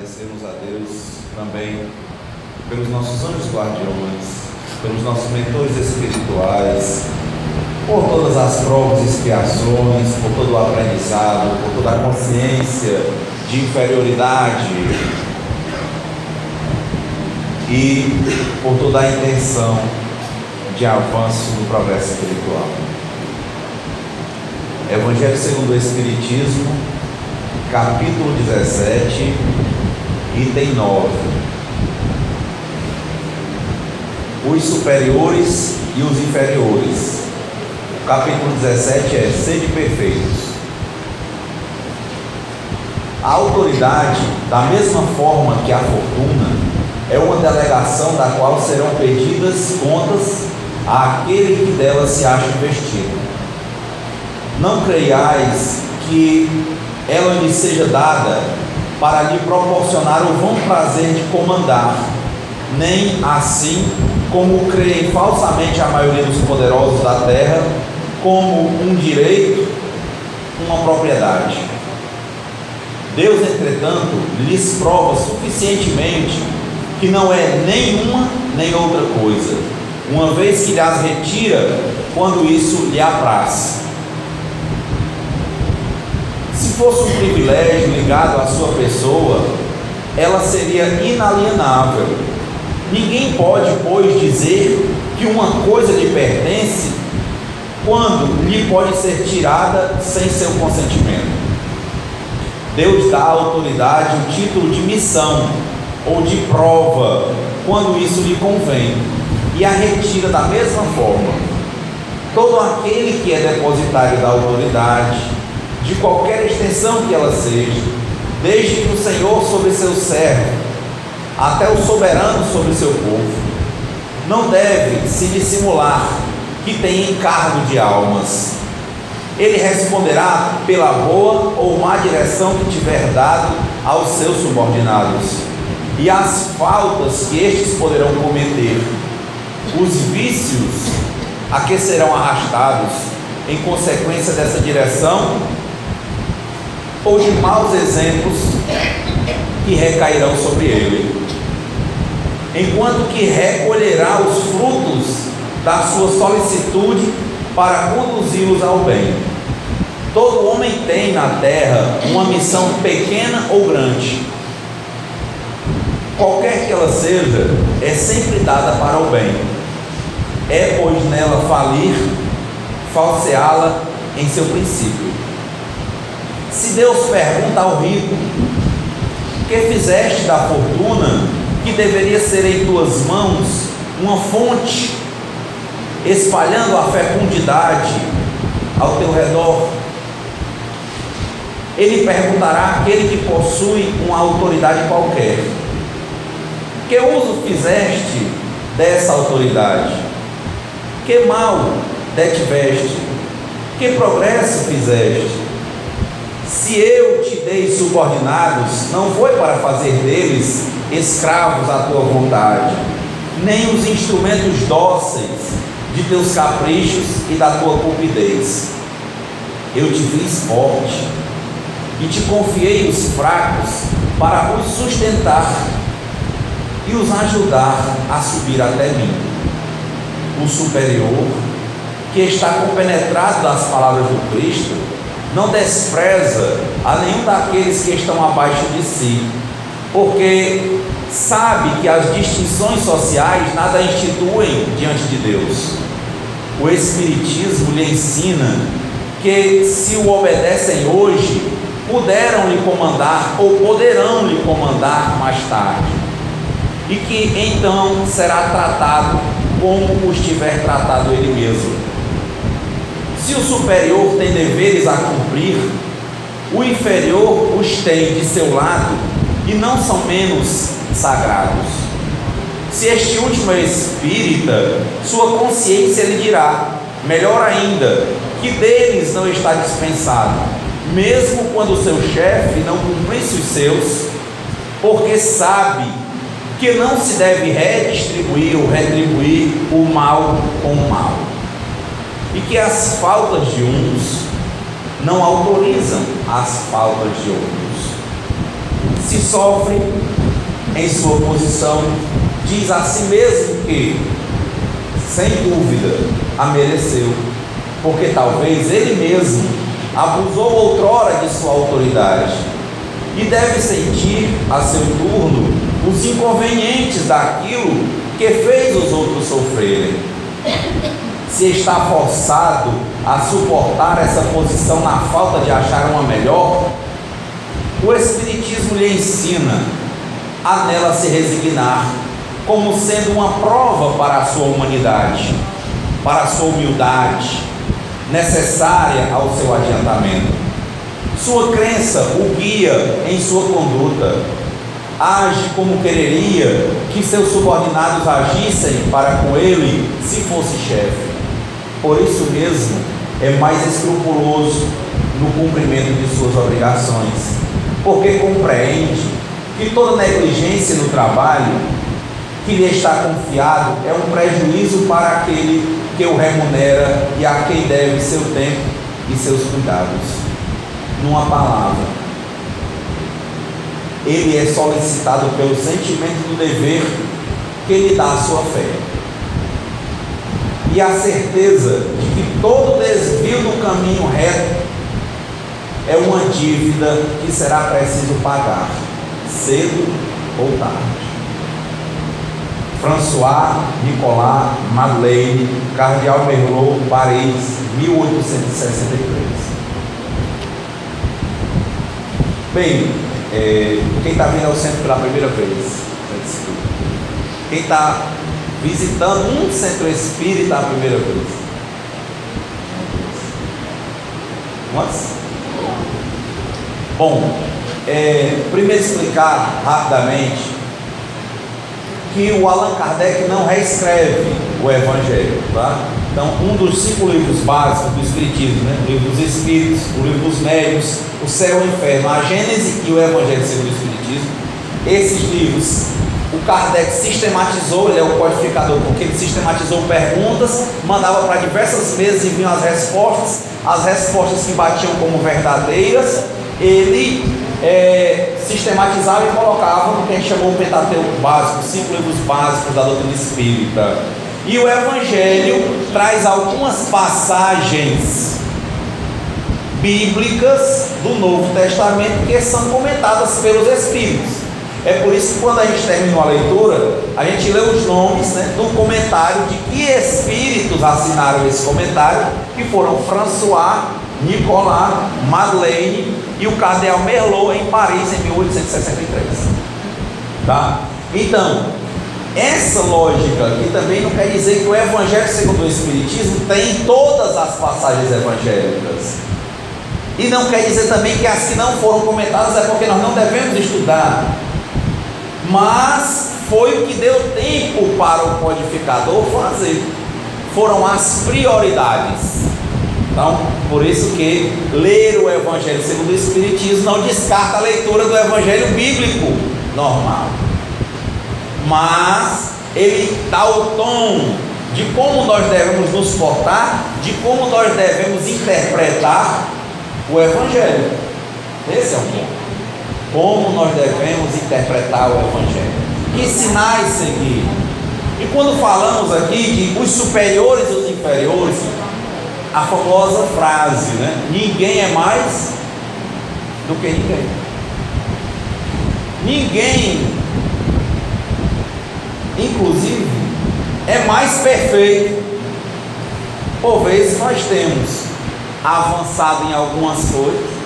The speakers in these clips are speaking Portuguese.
Agradecemos a Deus também pelos nossos anjos guardiões, pelos nossos mentores espirituais, por todas as provas e expiações, por todo o aprendizado, por toda a consciência de inferioridade e por toda a intenção de avanço no progresso espiritual. Evangelho segundo o Espiritismo, capítulo 17, item 9. Os superiores e os inferiores. O capítulo 17 é sede perfeitos. A autoridade, da mesma forma que a fortuna, é uma delegação da qual serão pedidas contas àquele que dela se acha investido. Não creiais que ela lhe seja dada para lhe proporcionar o vão prazer de comandar, nem assim como creem falsamente a maioria dos poderosos da terra, como um direito, uma propriedade. Deus, entretanto, lhes prova suficientemente que não é nenhuma nem outra coisa, uma vez que lhes retira quando isso lhe apraz. Se fosse um privilégio ligado à sua pessoa, ela seria inalienável. Ninguém pode, pois, dizer que uma coisa lhe pertence quando lhe pode ser tirada sem seu consentimento. Deus dá à autoridade o título de missão ou de prova quando isso lhe convém, e a retira da mesma forma. Todo aquele que é depositário da autoridade, de qualquer extensão que ela seja, desde que o Senhor sobre seu servo, até o soberano sobre seu povo, não deve se dissimular que tem encargo de almas. Ele responderá pela boa ou má direção que tiver dado aos seus subordinados, e as faltas que estes poderão cometer, os vícios a que serão arrastados em consequência dessa direção, ou de maus exemplos que recairão sobre ele, enquanto que recolherá os frutos da sua solicitude para conduzi-los ao bem. Todo homem tem na terra uma missão pequena ou grande, qualquer que ela seja, é sempre dada para o bem. É, pois, nela falir, falseá-la em seu princípio. Se Deus pergunta ao rico: que fizeste da fortuna que deveria ser em tuas mãos uma fonte, espalhando a fecundidade ao teu redor? Ele perguntará àquele que possui uma autoridade qualquer: que uso fizeste dessa autoridade? Que mal detiveste? Que progresso fizeste? Se eu te dei subordinados, não foi para fazer deles escravos à tua vontade, nem os instrumentos dóceis de teus caprichos e da tua cupidez. Eu te fiz forte e te confiei os fracos para os sustentar e os ajudar a subir até mim. O superior, que está compenetrado das palavras do Cristo, não despreza a nenhum daqueles que estão abaixo de si, porque sabe que as distinções sociais nada instituem diante de Deus. O Espiritismo lhe ensina que, se o obedecem hoje, puderam lhe comandar ou poderão lhe comandar mais tarde, e que então será tratado como os tiver tratado ele mesmo. Se o superior tem deveres a cumprir, o inferior os tem de seu lado e não são menos sagrados. Se este último é espírita, sua consciência lhe dirá, melhor ainda, que deles não está dispensado, mesmo quando o seu chefe não cumprisse os seus, porque sabe que não se deve redistribuir ou retribuir o mal com o mal, e que as faltas de uns não autorizam as faltas de outros. se sofre em sua posição, diz a si mesmo que, sem dúvida, a mereceu, porque talvez ele mesmo abusou outrora de sua autoridade e deve sentir a seu turno os inconvenientes daquilo que fez os outros sofrerem. Se está forçado a suportar essa posição na falta de achar uma melhor, o Espiritismo lhe ensina a nela se resignar, como sendo uma prova para a sua humanidade, para a sua humildade, necessária ao seu adiantamento. Sua crença o guia em sua conduta, age como quereria que seus subordinados agissem para com ele se fosse chefe. Por isso mesmo, é mais escrupuloso no cumprimento de suas obrigações, porque compreende que toda negligência no trabalho que lhe está confiado é um prejuízo para aquele que o remunera e a quem deve seu tempo e seus cuidados. Numa palavra, ele é solicitado pelo sentimento do dever que lhe dá a sua fé, e a certeza de que todo desvio do caminho reto é uma dívida que será preciso pagar, cedo ou tarde. François Nicolas Madeleine, Cardeal Merlot, Paris, 1863. Bem, quem está vindo ao centro pela primeira vez? Quem está visitando um centro espírita a primeira vez? Quantos? Bom, primeiro explicar rapidamente que o Allan Kardec não reescreve o Evangelho, tá? Então, um dos 5 livros básicos do Espiritismo, né? O Livro dos Espíritos, o Livro dos Médiuns, o Céu e o Inferno, a Gênese e o Evangelho segundo o Espiritismo, esses livros o Kardec sistematizou, ele é o codificador, porque ele sistematizou perguntas, mandava para diversas mesas e vinham as respostas que batiam como verdadeiras, ele sistematizava e colocava no que a gente chamou o Pentateuco básico, 5 livros básicos da doutrina espírita. E o Evangelho traz algumas passagens bíblicas do Novo Testamento que são comentadas pelos Espíritos. É por isso que quando a gente terminou a leitura, a gente lê os nomes, né, do comentário de que espíritos assinaram esse comentário, que foram François Nicolas Madeleine e o Cardeal Merlot em Paris em 1863. Tá? Então, essa lógica aqui também não quer dizer que o Evangelho segundo o Espiritismo tem todas as passagens evangélicas. E não quer dizer também que as que não foram comentadas é porque nós não devemos estudar. Mas foi o que deu tempo para o codificador fazer. Foram as prioridades. Então, por isso que ler o Evangelho segundo o Espiritismo não descarta a leitura do Evangelho bíblico normal. Mas ele dá o tom de como nós devemos nos portar, de como nós devemos interpretar o Evangelho. Esse é o ponto. Como nós devemos interpretar o Evangelho, que sinais seguir. E quando falamos aqui de os superiores e os inferiores, a famosa frase, né? Ninguém é mais do que ninguém. Ninguém, inclusive, é mais perfeito. Por vezes nós temos avançado em algumas coisas,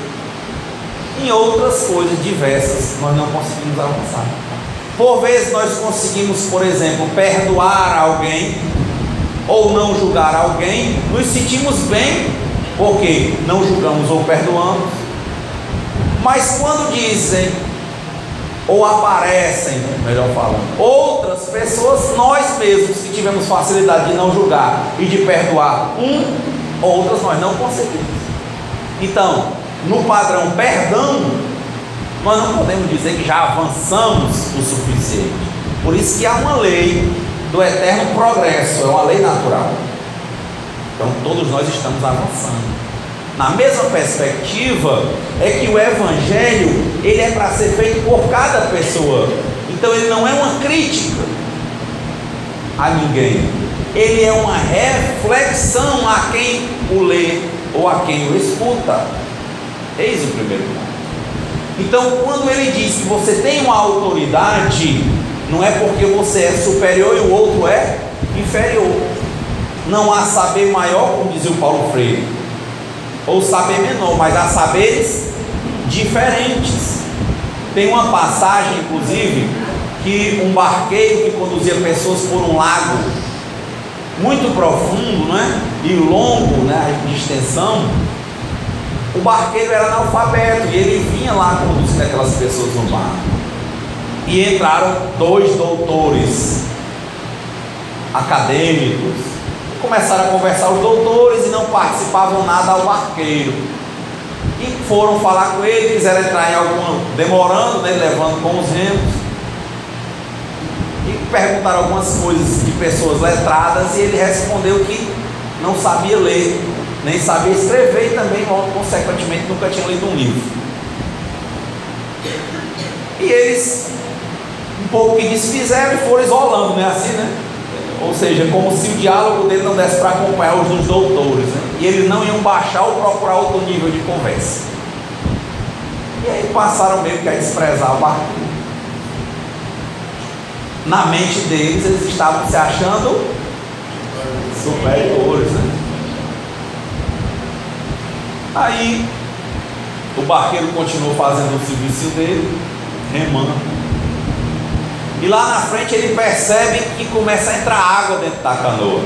em outras coisas diversas nós não conseguimos avançar. Por vezes nós conseguimos, por exemplo, perdoar alguém ou não julgar alguém, nos sentimos bem porque não julgamos ou perdoamos. Mas quando dizem ou aparecem, melhor falando, outras pessoas, nós mesmos que tivemos facilidade de não julgar e de perdoar outras nós não conseguimos. Então, no padrão perdão, nós não podemos dizer que já avançamos o suficiente. Por isso que há uma lei do eterno progresso, é uma lei natural. Então todos nós estamos avançando. Na mesma perspectiva, é que o Evangelho, ele é para ser feito por cada pessoa. Então ele não é uma crítica a ninguém, ele é uma reflexão a quem o lê ou a quem o escuta. Eis o primeiro ponto. Então, quando ele diz que você tem uma autoridade, não é porque você é superior e o outro é inferior. Não há saber maior, como dizia o Paulo Freire, ou saber menor, mas há saberes diferentes. Tem uma passagem, inclusive, que um barqueiro que conduzia pessoas por um lago muito profundo, né, e longo, né, de extensão, o barqueiro era analfabeto e ele vinha lá conduzindo aquelas pessoas no mar. E entraram 2 doutores acadêmicos, começaram a conversar os doutores e não participavam nada ao barqueiro. E foram falar com ele, quiseram entrar em alguma, demorando, né, levando com os remos, e perguntaram algumas coisas de pessoas letradas, e ele respondeu que não sabia ler, nem sabia escrever, e também, consequentemente, nunca tinha lido um livro. E eles, um pouco que desfizeram e foram isolando, né, assim, né? Ou seja, como se o diálogo dele não desse para acompanhar os dos doutores, né? E eles não iam baixar ou procurar outro nível de conversa. E aí passaram meio que a desprezar o barqueiro. Na mente deles, eles estavam se achando superiores, né? Aí o barqueiro continuou fazendo o serviço dele, remando. E lá na frente ele percebe que começa a entrar água dentro da canoa.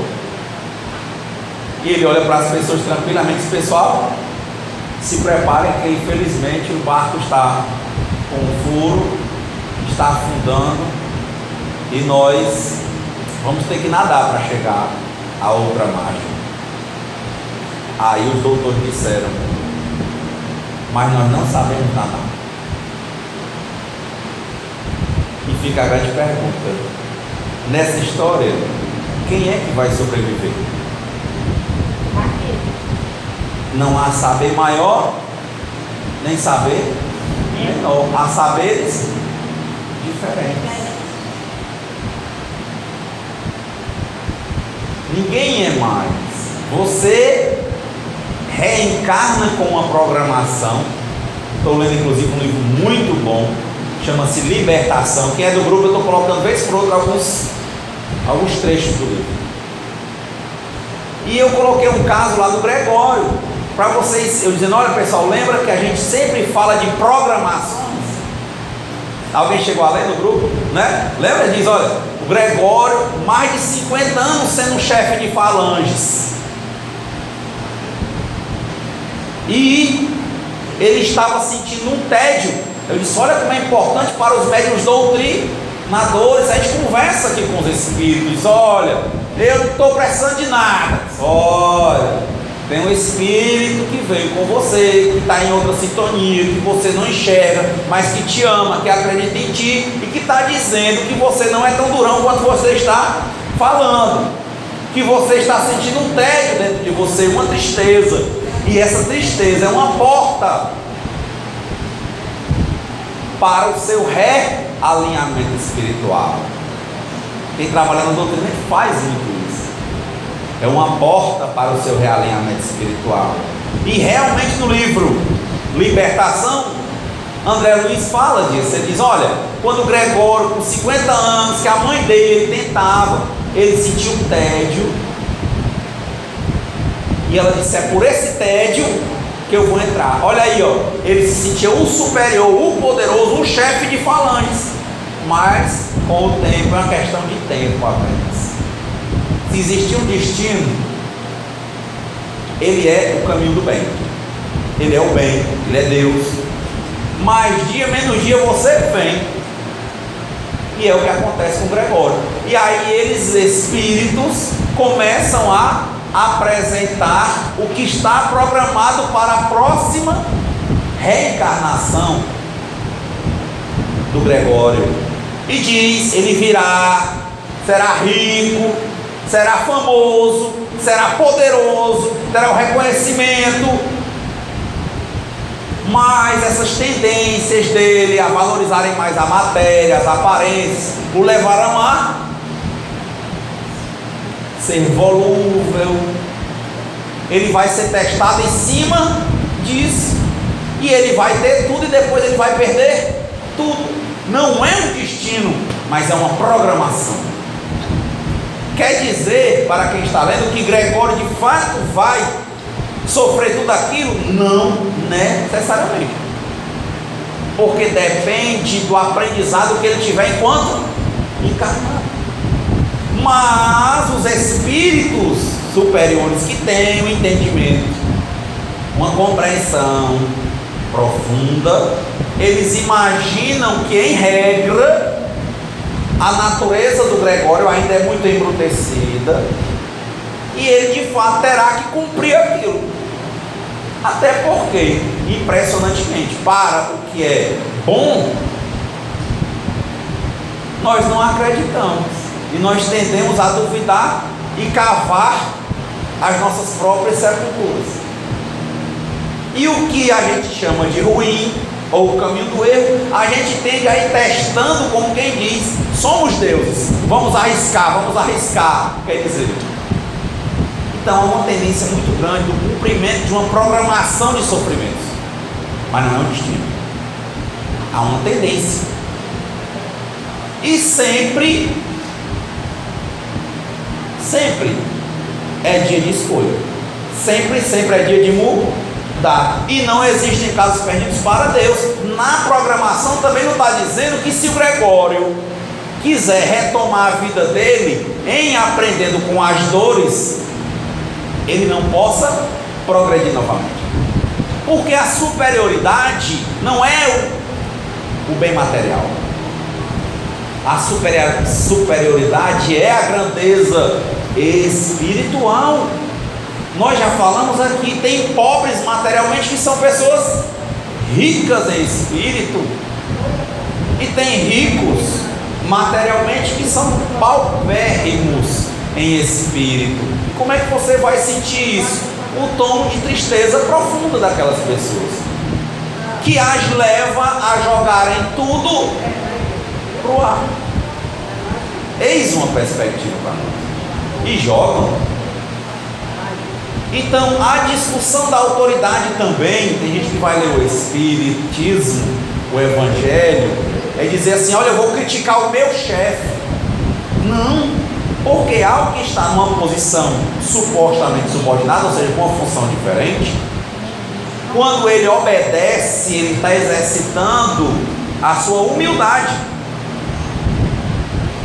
E ele olha para as pessoas tranquilamente e diz: pessoal, se preparem que infelizmente o barco está com um furo, está afundando, e nós vamos ter que nadar para chegar à outra margem. Aí os doutores disseram: mas nós não sabemos nadar. E fica a grande pergunta: nessa história, quem é que vai sobreviver? Não há saber maior, nem saber menor. Há saberes diferentes. Ninguém é mais. Você reencarna com uma programação. Estou lendo inclusive um livro muito bom, chama-se Libertação. Quem é do grupo, eu estou colocando vez por outra alguns trechos do livro. E eu coloquei um caso lá do Gregório, para vocês, eu dizendo: olha pessoal, lembra que a gente sempre fala de programações? Alguém chegou a ler no grupo, né? Lembra? Diz: olha, o Gregório, mais de 50 anos sendo chefe de falanges, e ele estava sentindo um tédio. Eu disse: olha como é importante para os médiuns doutrinadores, a gente conversa aqui com os espíritos. Olha, eu não estou precisando de nada. Olha, tem um espírito que veio com você, que está em outra sintonia, que você não enxerga, mas que te ama, que acredita em ti, e que está dizendo que você não é tão durão quanto você está falando, que você está sentindo um tédio dentro de você, uma tristeza, e essa tristeza é uma porta para o seu realinhamento espiritual. Quem trabalha na doutrina faz muito isso. É uma porta para o seu realinhamento espiritual. E realmente no livro Libertação, André Luiz fala disso. Ele diz: olha, quando o Gregório, com 50 anos, que a mãe dele tentava, ele sentiu um tédio, e ela disse: é por esse tédio que eu vou entrar. Olha aí, ó, ele se sentia o superior, o poderoso, o chefe de falanges. Mas com o tempo, é uma questão de tempo apenas. Se existir um destino, ele é o caminho do bem, ele é o bem, ele é Deus. Mas dia menos dia você vem, e é o que acontece com o Gregório. E aí eles, espíritos, começam a apresentar o que está programado para a próxima reencarnação do Gregório. E diz: ele virá, será rico, será famoso, será poderoso, terá o reconhecimento Mas essas tendências dele a valorizarem mais a matéria, as aparências, o levarão a ser volúvel. Ele vai ser testado em cima disso, e ele vai ter tudo e depois ele vai perder tudo. Não é um destino, mas é uma programação. Quer dizer, para quem está lendo, que Gregório de fato vai sofrer tudo aquilo? Não necessariamente, porque depende do aprendizado que ele tiver enquanto encarnado. Mas os espíritos superiores que têm um entendimento, uma compreensão profunda, eles imaginam que, em regra, a natureza do Gregório ainda é muito embrutecida e ele de fato terá que cumprir aquilo. Até porque, impressionantemente, para o que é bom, nós não acreditamos e nós tendemos a duvidar e cavar as nossas próprias sepulturas. E o que a gente chama de ruim, ou o caminho do erro, a gente tende a ir testando, como quem diz, somos deuses, vamos arriscar, quer dizer. Então há uma tendência muito grande do cumprimento de uma programação de sofrimentos, mas não é um destino, há uma tendência. E sempre é dia de escolha, sempre é dia de mudar, e não existem casos perdidos para Deus. Na programação também não está dizendo que, se o Gregório quiser retomar a vida dele em aprendendo com as dores, ele não possa progredir novamente, porque a superioridade não é o bem material, a superioridade é a grandeza espiritual. Nós já falamos aqui, tem pobres materialmente que são pessoas ricas em espírito, e tem ricos materialmente que são paupérrimos em espírito. E como é que você vai sentir isso? O tom de tristeza profunda daquelas pessoas, que as leva a jogarem tudo para o ar. Eis uma perspectiva para nós, e jogam. Então a discussão da autoridade também, tem gente que vai ler o Espiritismo, o Evangelho, é dizer assim: olha, eu vou criticar o meu chefe. Não, porque alguém que está numa posição supostamente subordinada, ou seja, com uma função diferente, quando ele obedece, ele está exercitando a sua humildade,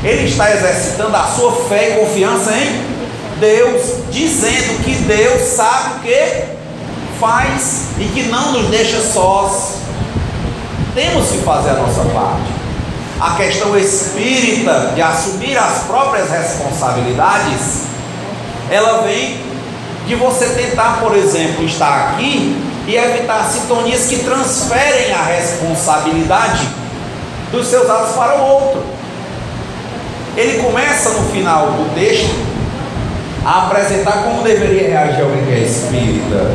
ele está exercitando a sua fé e confiança em Deus, dizendo que Deus sabe o que faz e que não nos deixa sós. Temos que fazer a nossa parte. A questão espírita de assumir as próprias responsabilidades, ela vem de você tentar, por exemplo, estar aqui e evitar sintonias que transferem a responsabilidade dos seus atos para o outro. Ele começa no final do texto a apresentar como deveria reagir alguém que é espírita.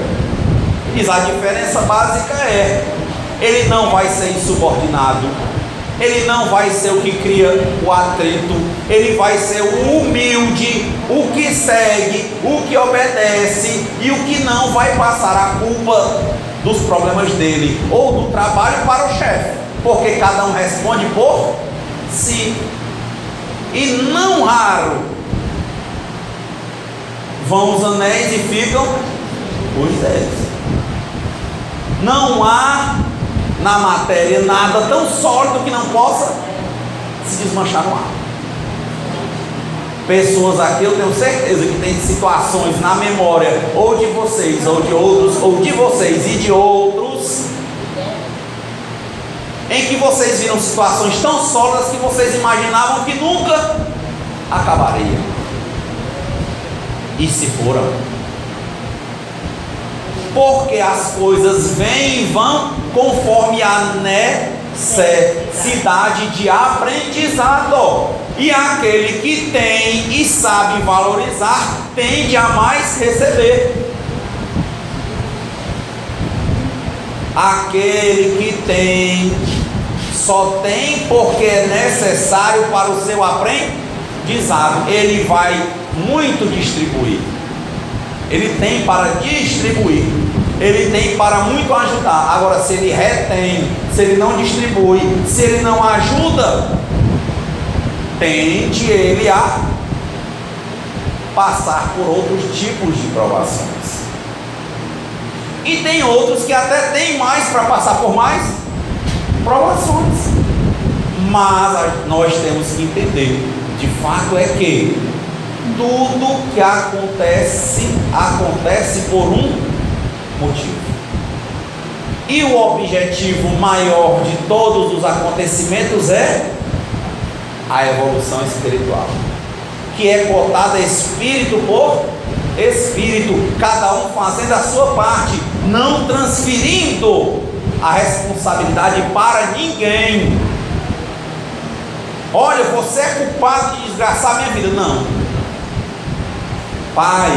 Diz: a diferença básica é, ele não vai ser insubordinado, ele não vai ser o que cria o atrito, ele vai ser o humilde, o que segue, o que obedece, e o que não vai passar a culpa dos problemas dele ou do trabalho para o chefe, porque cada um responde por si. E não raro vão os anéis e ficam os dedos. Não há na matéria nada tão sólido que não possa se desmanchar no ar. Pessoas aqui, eu tenho certeza que tem situações na memória, ou de vocês, ou de outros, ou de vocês e de outros, em que vocês viram situações tão sólidas que vocês imaginavam que nunca acabariam, e se foram, porque as coisas vêm e vão conforme a necessidade de aprendizado, e aquele que tem e sabe valorizar tende a mais receber. Aquele que tem, só tem porque é necessário para o seu aprendizado. Ele vai muito distribuir. Ele tem para distribuir. Ele tem para muito ajudar. Agora, se ele retém, se ele não distribui, se ele não ajuda, tende ele a passar por outros tipos de provações. E tem outros que até tem mais para passar por mais provações. Mas nós temos que entender, de fato é que tudo que acontece por um motivo. E o objetivo maior de todos os acontecimentos é a evolução espiritual, que é cotada espírito por espírito, cada um fazendo a sua parte, não transferindo a responsabilidade para ninguém. Olha, você é culpado de desgraçar a minha vida. Não. Pai,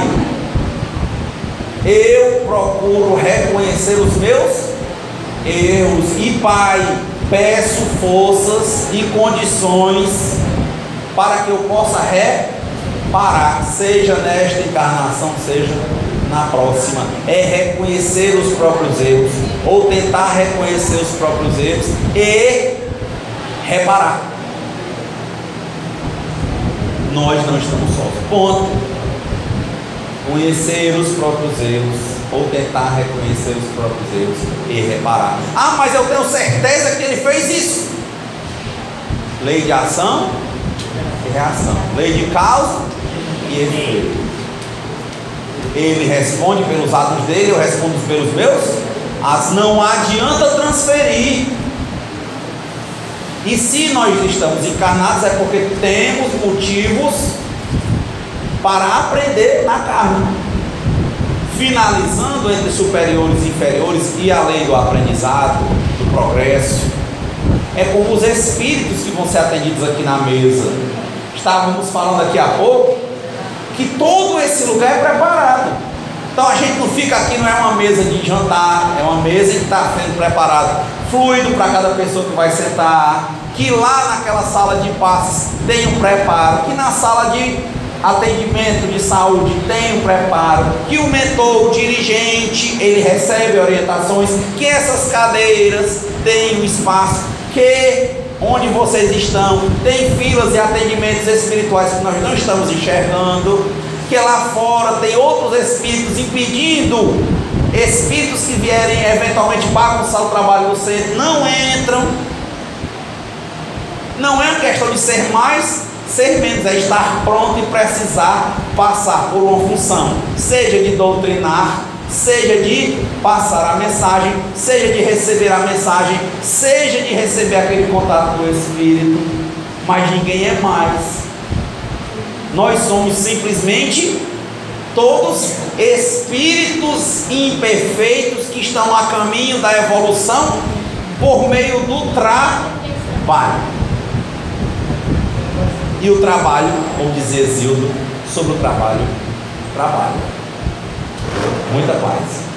eu procuro reconhecer os meus erros e, Pai, peço forças e condições para que eu possa reparar, seja nesta encarnação, seja na próxima. É reconhecer os próprios erros, ou tentar reconhecer os próprios erros e reparar. Nós não estamos sós. Ponto. Conhecer os próprios erros, ou tentar reconhecer os próprios erros e reparar. Ah, mas eu tenho certeza que ele fez isso. Lei de ação e reação, lei de causa e efeito. Ele responde pelos atos dele, eu respondo pelos meus. Mas não adianta transferir. E se nós estamos encarnados é porque temos motivos para aprender na carne. Finalizando entre superiores e inferiores e a lei do aprendizado, do progresso, é como os espíritos que vão ser atendidos aqui na mesa. Estávamos falando aqui há pouco que todo esse lugar é preparado. Então a gente não fica aqui, não é uma mesa de jantar, é uma mesa que está sendo preparado fluido para cada pessoa que vai sentar, que lá naquela sala de passes tem um preparo, que na sala de atendimento de saúde tem um preparo, que o mentor, o dirigente, ele recebe orientações, que essas cadeiras têm um espaço, que onde vocês estão tem filas e atendimentos espirituais que nós não estamos enxergando, que lá fora tem outros espíritos impedindo, espíritos que vierem eventualmente bagunçar o trabalho do centro, não entram. Não é uma questão de ser mais, ser menos, é estar pronto e precisar passar por uma função, seja de doutrinar, seja de passar a mensagem, seja de receber a mensagem, seja de receber aquele contato do Espírito, mas ninguém é mais. Nós somos simplesmente todos espíritos imperfeitos que estão a caminho da evolução por meio do trabalho. E o trabalho, como dizia Zildo, sobre o trabalho, muita paz.